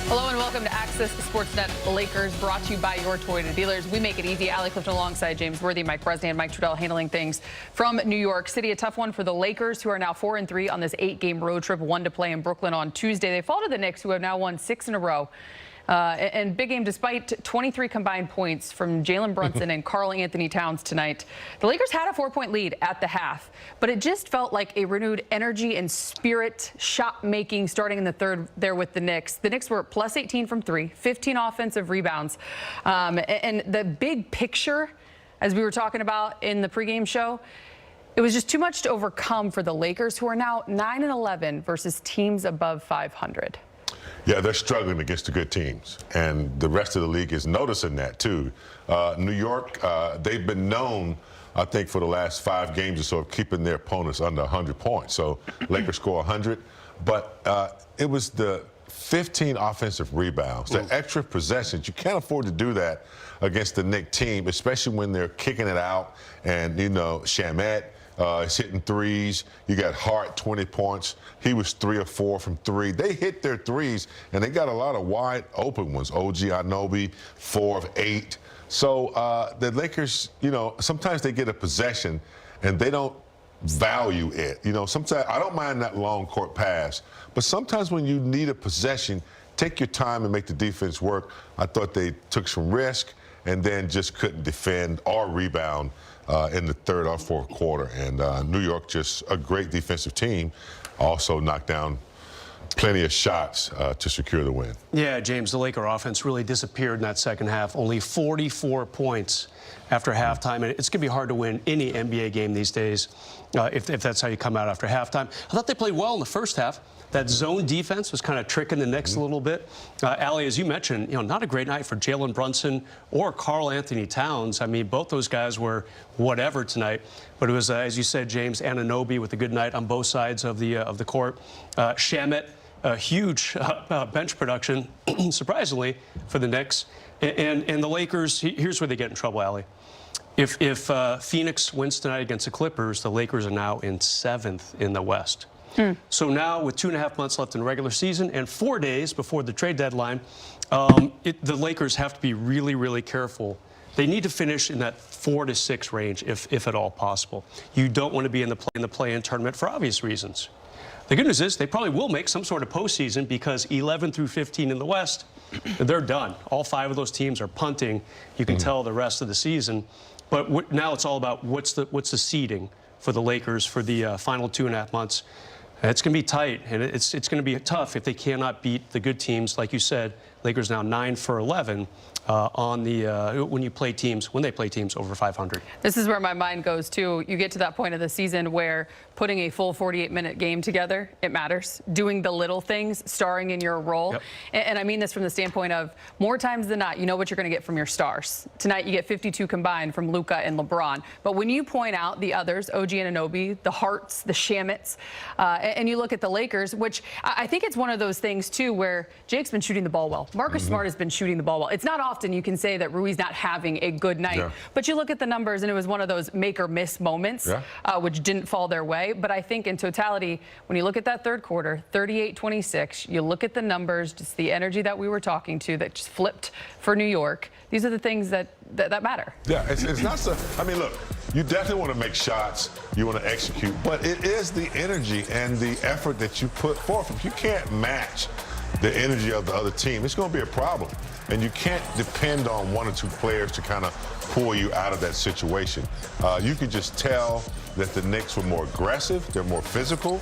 Hello and welcome to Access Sportsnet Lakers, brought to you by your Toyota dealers. We make it easy. Allie Clifton alongside James Worthy, Mike Bresnan, Mike Trudell handling things from New York City. A tough one for the Lakers, who are now 4-3 on this 8-game road trip, one to play in Brooklyn on Tuesday. They fall to the Knicks, who have now won 6 in a row. And big game despite 23 combined points from Jalen Brunson and Karl Anthony Towns tonight. The Lakers had a 4-point lead at the half, but it just felt like a renewed energy and spirit, shot making starting in the third there with the Knicks. The Knicks were plus 18 from 3, 15 offensive rebounds. And the big picture, as we were talking about in the pregame show, it was just too much to overcome for the Lakers, who are now 9-11 versus teams above 500. Yeah, they're struggling against the good teams, and the rest of the league is noticing that too. New York, they've been known, I think, for the last 5 games or so of keeping their opponents under 100 points. So Lakers score 100, but it was the 15 offensive rebounds, the extra possessions. You can't afford to do that against the Knicks team, especially when they're kicking it out, and, you know, Shamet is hitting threes. You got Hart, 20 points. He was 3 or 4 from 3. They hit their threes, and they got a lot of wide open ones. OG Anunoby, 4 of 8. So the Lakers, you know, sometimes they get a possession, and they don't value it. You know, sometimes I don't mind that long court pass, but sometimes when you need a possession, take your time and make the defense work. I thought they took some risk and then just couldn't defend or rebound in the third or fourth quarter. And New York, just a great defensive team, also knocked down plenty of shots to secure the win. Yeah, James, the Laker offense really disappeared in that second half. Only 44 points after halftime. And it's going to be hard to win any NBA game these days if that's how you come out after halftime. I thought they played well in the first half. That zone defense was kind of tricking the Knicks a little bit. Allie, as you mentioned, you know, not a great night for Jalen Brunson or Karl Anthony Towns. I mean, both those guys were whatever tonight. But it was, as you said, James, Anunoby with a good night on both sides of the court. Shamet, a huge bench production, surprisingly, for the Knicks. And the Lakers, here's where they get in trouble, Allie. If Phoenix wins tonight against the Clippers, the Lakers are now in 7th in the West. So now, with 2.5 months left in the regular season and 4 days before the trade deadline, the Lakers have to be really, really careful. They need to finish in that 4 to 6 range, if at all possible. You don't want to be in the play-in tournament for obvious reasons. The good news is they probably will make some sort of postseason, because 11 through 15 in the West, they're done. All 5 of those teams are punting. You can tell the rest of the season. But now it's all about what's the seeding for the Lakers for the final 2.5 months. It's going to be tight, and it's going to be tough if they cannot beat the good teams. Like you said, Lakers now 9 for 11 on the when they play teams over 500. This is where my mind goes too. You get to that point of the season where putting a full 48-minute game together, it matters. Doing the little things, starring in your role. Yep. And I mean this from the standpoint of, more times than not, you know what you're going to get from your stars. Tonight you get 52 combined from Luka and LeBron. But when you point out the others, OG Anunoby, the Harts, the Shamets, and you look at the Lakers, which I think it's one of those things too where Jake's been shooting the ball well. Marcus Smart has been shooting the ball well. It's not often you can say that Rui's not having a good night, but you look at the numbers and it was one of those make or miss moments, which didn't fall their way. But I think in totality, when you look at that third quarter, 38-26, you look at the numbers, just the energy that we were talking to that just flipped for New York. These are the things that matter. Yeah, it's not so. I mean, look, you definitely want to make shots, you want to execute, but it is the energy and the effort that you put forth. If you can't match the energy of the other team, it's going to be a problem. And you can't depend on 1 or 2 players to kind of pull you out of that situation. You could just tell that the Knicks were more aggressive, they're more physical,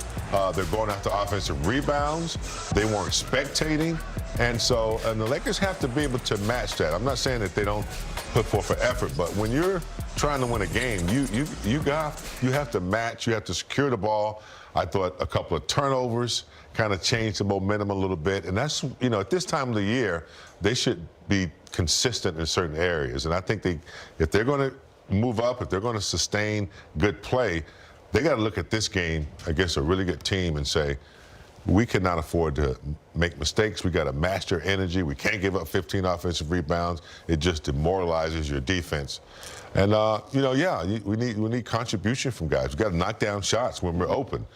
they're going after offensive rebounds, they weren't spectating, and the Lakers have to be able to match that. I'm not saying that they don't put forth an effort, but when you're trying to win a game, you have to match, you have to secure the ball. I thought a couple of turnovers kind of changed the momentum a little bit, and that's, you know, at this time of the year, they should be consistent in certain areas. And I think if they're going to move up, if they're going to sustain good play, they got to look at this game against a really good team and say, we cannot afford to make mistakes. We got to master energy. We can't give up 15 offensive rebounds. It just demoralizes your defense. And, you know, yeah, we need contribution from guys. We got to knock down shots when we're open.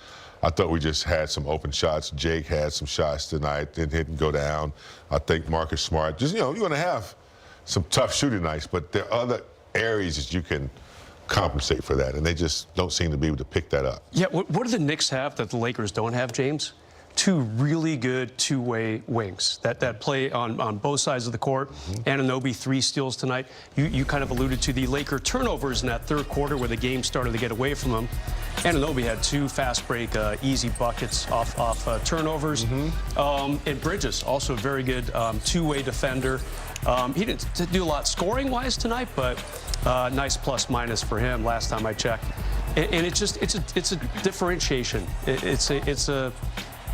I thought we just had some open shots. Jake had some shots tonight, didn't go down. I think Marcus Smart, just, you're going to have some tough shooting nights, but there are other areas that you can compensate for that, and they just don't seem to be able to pick that up. Yeah, what do the Knicks have that the Lakers don't have, James? Two really good two-way wings that play on both sides of the court. Anunoby, 3 steals tonight. You kind of alluded to the Laker turnovers in that third quarter where the game started to get away from them. Anunoby had 2 fast break, easy buckets off turnovers. And Bridges, also a very good two-way defender. He didn't do a lot scoring-wise tonight, but nice plus-minus for him last time I checked. And it's a differentiation.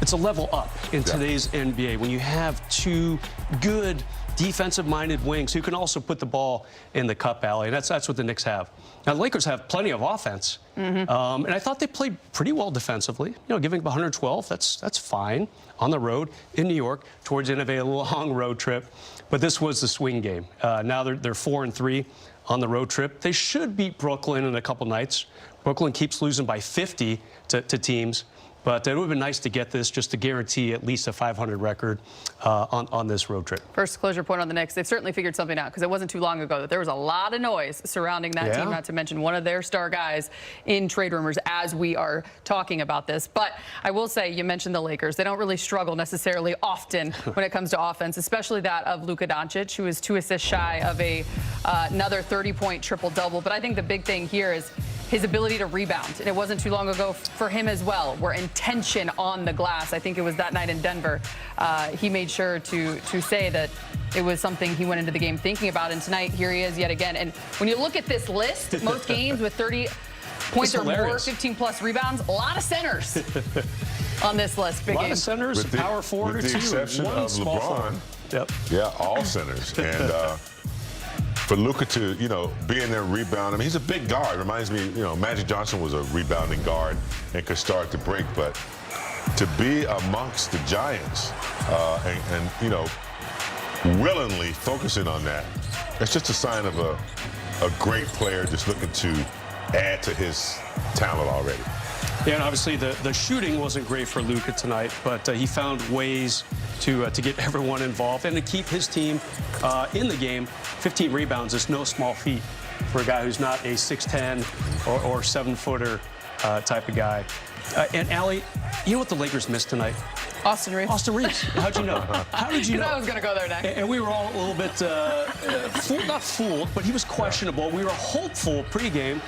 It's a level up in today's NBA when you have 2 good defensive-minded wings who can also put the ball in the cup alley, and that's what the Knicks have. Now, the Lakers have plenty of offense, and I thought they played pretty well defensively. Giving up 112, that's fine on the road in New York towards the end of a long road trip. But this was the swing game. Now they're 4-3 on the road trip. They should beat Brooklyn in a couple nights. Brooklyn keeps losing by 50 to teams. But it would have been nice to get this just to guarantee at least a 500 record on this road trip. First closure point on the Knicks. They've certainly figured something out because it wasn't too long ago that there was a lot of noise surrounding that team, not to mention one of their star guys in trade rumors as we are talking about this. But I will say, you mentioned the Lakers. They don't really struggle necessarily often when it comes to offense, especially that of Luka Doncic, who is 2 assists shy of another 30-point triple-double. But I think the big thing here is his ability to rebound. And it wasn't too long ago for him as well, where intention on the glass, I think it was that night in Denver, he made sure to say that it was something he went into the game thinking about. And tonight, here he is yet again. And when you look at this list, most games with 30 points or more, 15-plus rebounds, a lot of centers on this list. Big a lot game. of centers, power forward or 2, with the exception one of small LeBron. forward. Yep. Yeah, all centers. And for Luka to, be in there and rebound, I mean, he's a big guard. Reminds me, Magic Johnson was a rebounding guard and could start to break. But to be amongst the Giants and willingly focusing on that, that's just a sign of a great player just looking to add to his talent already. Yeah, and obviously the shooting wasn't great for Luka tonight, but he found ways to get everyone involved and to keep his team in the game. 15 rebounds is no small feat for a guy who's not a 6'10" or 7-footer type of guy. And Allie, you know what the Lakers missed tonight? Austin Reeves. Austin Reeves. How'd you know? How did you know? I was going to go there next. And we were all a little bit, not fooled, but he was questionable. We were hopeful pregame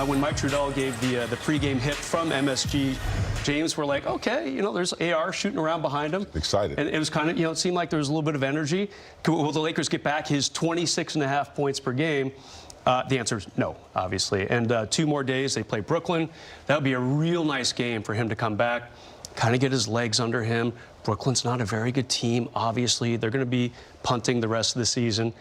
when Mike Trudell gave the pregame hit from MSG. James, we're like, okay, there's AR shooting around behind him. Excited. And it was kind of, it seemed like there was a little bit of energy. Will the Lakers get back his 26.5 points per game? The answer is no, obviously. And 2 more days, they play Brooklyn. That would be a real nice game for him to come back, kind of get his legs under him. Brooklyn's not a very good team, obviously. They're going to be punting the rest of the season.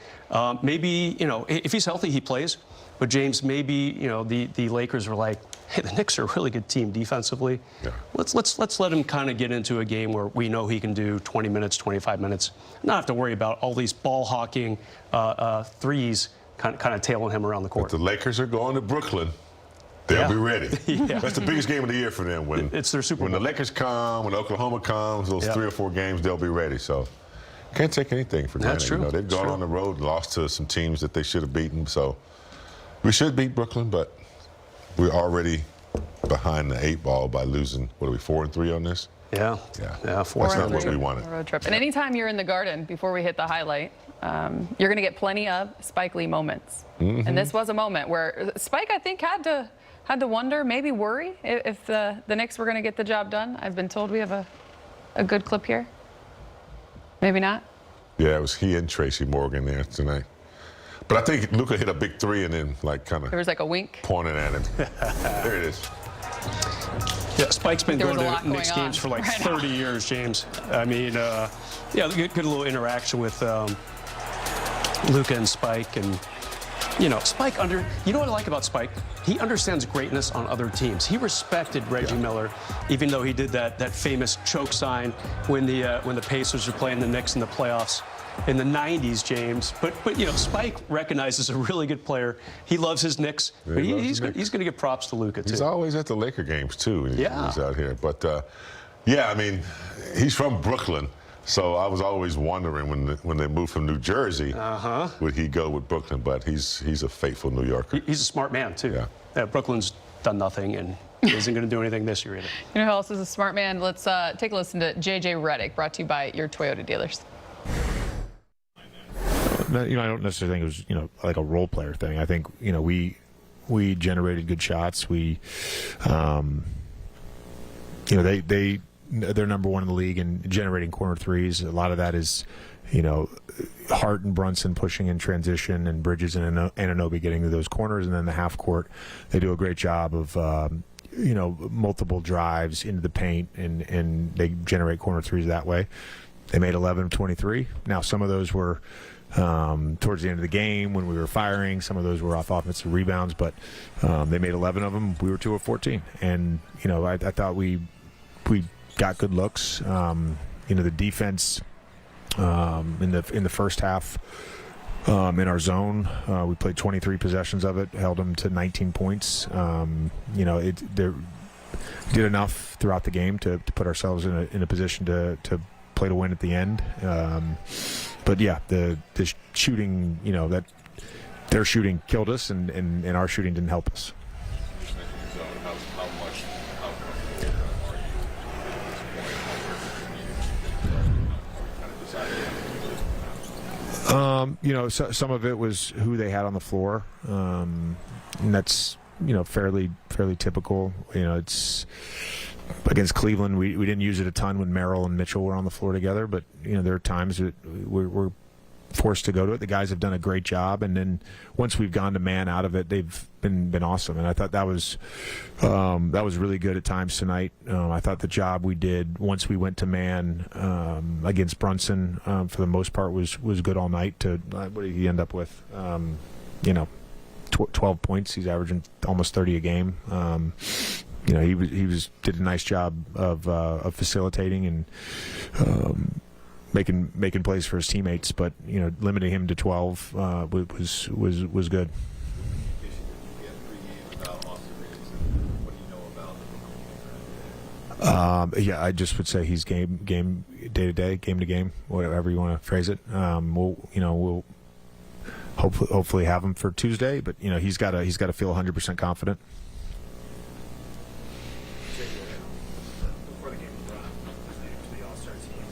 Maybe, if he's healthy, he plays. But, James, maybe, the Lakers were like, hey, the Knicks are a really good team defensively. Yeah. Let's let him kind of get into a game where we know he can do 20 minutes, 25 minutes. Not have to worry about all these ball-hawking threes kind of tailing him around the court. If the Lakers are going to Brooklyn, they'll be ready. That's the biggest game of the year for them. When it's their Super Bowl. When the Lakers come, when Oklahoma comes, those 3 or 4 games, they'll be ready. So can't take anything for granted. That's true. They've gone on the road and lost to some teams that they should have beaten. So we should beat Brooklyn, but we're already behind the 8 ball by losing, 4-3 on this? Yeah, 4 That's not what we wanted. Road trip. And anytime you're in the Garden, before we hit the highlight, you're going to get plenty of Spike Lee moments. And this was a moment where Spike, I think, had to wonder, maybe worry, if the Knicks were going to get the job done. I've been told we have a good clip here. Maybe not. Yeah, it was he and Tracy Morgan there tonight. But I think Luka hit a big 3 and then there was like a wink pointing at him. There it is. Yeah, Spike's been going to Knicks games for like 30 years, James. I mean, good little interaction with Luka and Spike. And, Spike you know what I like about Spike? He understands greatness on other teams. He respected Reggie Miller, even though he did that famous choke sign when the Pacers were playing the Knicks in the playoffs. in the 90s, James. But you know, Spike recognizes a really good player. He loves his Knicks. Yeah, but he loves he's the going to give props to Luka, too. He's always at the Laker games, too, when Yeah. he's out here. But, yeah, I mean, he's from Brooklyn. So I was always wondering when they moved from New Jersey, would he go with Brooklyn? But he's a faithful New Yorker. He's a smart man, too. Yeah. Brooklyn's done nothing and isn't going to do anything this year either. You know who else is a smart man? Let's take a listen to J.J. Redick, brought to you by your Toyota dealers. You know, I don't necessarily think it was, you know, like a role player thing. I think, you know, we generated good shots. We, you know, they're number one in the league in generating corner threes. A lot of that is, you know, Hart and Brunson pushing in transition and Bridges and Anunoby getting to those corners, and then the half court, they do a great job of, you know, multiple drives into the paint, and they generate corner threes that way. They made 11 of 23. Now, some of those were towards the end of the game when we were firing. Some of those were off offensive rebounds, but they made 11 of them. We were 2 of 14. And, you know, I thought we got good looks. You know, the defense in the first half in our zone, we played 23 possessions of it, held them to 19 points. You know, they did enough throughout the game to put ourselves in a position to play to win at the end. But yeah, the shooting, you know, that their shooting killed us, and our shooting didn't help us. You know, some of it was who they had on the floor, and that's, you know, fairly typical. You know, it's against Cleveland. We didn't use it a ton when Merrill and Mitchell were on the floor together, but you know, there are times that we're forced to go to it. The guys have done a great job, and then once we've gone to man out of it, they've been awesome. And I thought that was really good at times tonight. I thought the job we did once we went to man against Brunson for the most part was good all night. What did he end up with? You know, 12 points. He's averaging almost 30 a game. You know, he did a nice job of facilitating and making plays for his teammates, but you know, limiting him to 12 was good. Yeah, I just would say he's game day to day, game to game, whatever you want to phrase it. We'll hopefully have him for Tuesday, but you know, he's got to feel 100% confident. Before the game was run, his name to the All-Star team.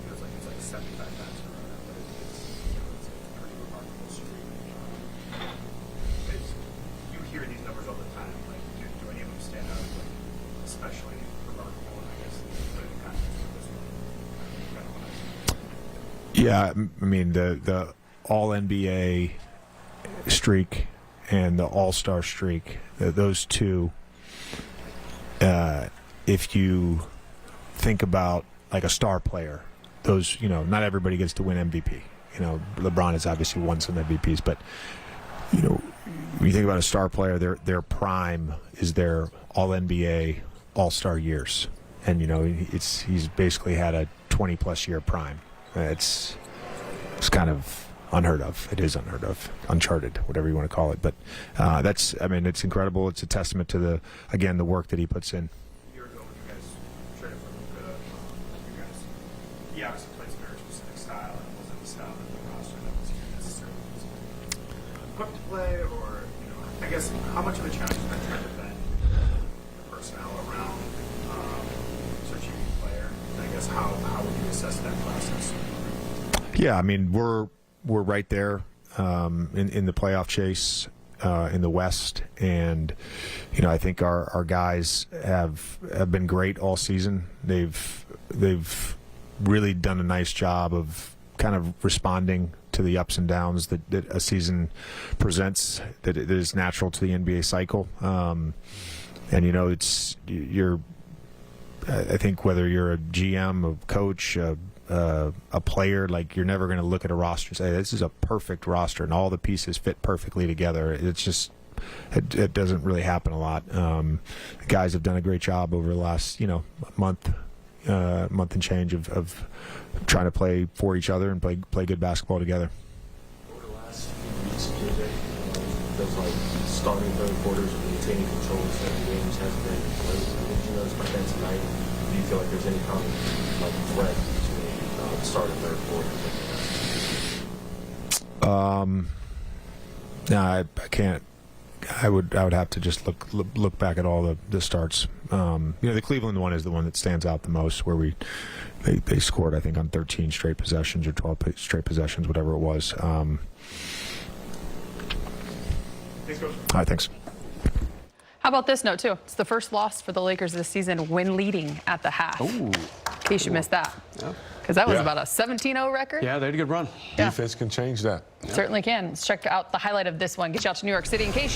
It was like 75 times in a row, but it's a pretty remarkable streak. You hear these numbers all the time. Like, do any of them stand out? Like, especially remarkable, and I guess put it in context with this one. Yeah, I mean the All-NBA streak and the All-Star streak, those two, if you think about like a star player, those, you know, not everybody gets to win MVP. You know, LeBron has obviously won some MVPs, but you know, when you think about a star player, their prime is their All-NBA, All-Star years, and you know, he's basically had a 20+ year prime. It's kind of unheard of. It is unheard of, uncharted, whatever you want to call it. But I mean, it's incredible. It's a testament to the work that he puts in. A year ago, when you guys traded for Luka, he obviously plays a very specific style, and it wasn't the style that the roster that was here necessarily was equipped to play, or, you know, I guess how much of a challenge has that trying to bend the personnel around such a unique player? And I guess how would you assess that process? Yeah, I mean, we're right there in the playoff chase in the West, and you know, I think our guys have been great all season. They've really done a nice job of kind of responding to the ups and downs that a season presents, that is natural to the NBA cycle. And you know, I think whether you're a GM, a coach, a player, like, you're never going to look at a roster and say this is a perfect roster and all the pieces fit perfectly together. It's just it doesn't really happen a lot. The guys have done a great job over the last month, month and change of trying to play for each other and play good basketball together. Over the last few weeks, JJ, feels like starting third quarters and maintaining control of certain games hasn't been great. Did you notice about that tonight? Do you feel like there's any kind of like threat between start and third quarter? No, I can't. I would have to just look back at all the starts. The Cleveland one is the one that stands out the most, where they scored, I think, on 13 straight possessions or 12 straight possessions, whatever it was. Thanks, Coach. All right, thanks. How about this note, too? It's the first loss for the Lakers this season when leading at the half. Ooh. In case you missed that. Because that was about a 17-0 record. Yeah, they had a good run. Yeah. Defense can change that. Certainly can. Let's check out the highlight of this one. Get you out to New York City in case you